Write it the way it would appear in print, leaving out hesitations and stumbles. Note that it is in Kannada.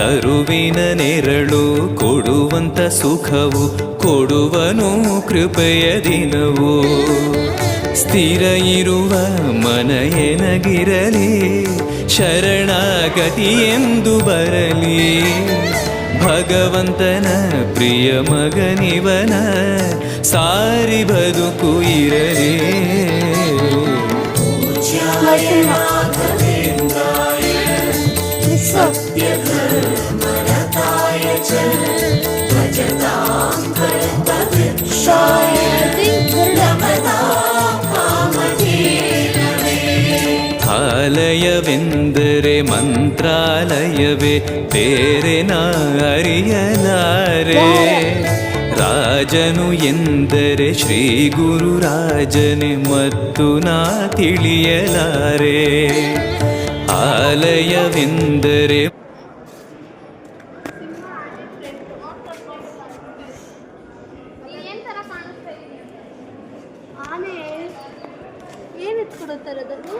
ತರುವಿನ ನೆರಳು ಕೊಡುವಂತ ಸುಖವು ಕೊಡುವನು ಕೃಪೆಯ ದಿನವು. ಸ್ಥಿರ ಇರುವ ಮನ ಎನಗಿರಲಿ ಶರಣಾಗತಿ ಎಂದು ಬರಲಿ. ಭಗವಂತನ ಪ್ರಿಯ ಮಗನಿವನ ಸಾರಿ ಬದುಕು ಇರಲಿ. ಆಲಯವೆಂದರೆ ಮಂತ್ರಾಲಯವೇ ಬೇರೆ ನಾ ಅರಿಯಲಾರೆ. ರಾಜನು ಎಂದರೆ ಶ್ರೀ ಗುರುರಾಜನೇ ಮತ್ತು ನಾ ತಿಳಿಯಲಾರೆ. ಆಲಯವೆಂದರೆ ಆನೆ ಏನಿಟ್ಕೊಡುತ್ತಾರೆ ಅದನ್ನು?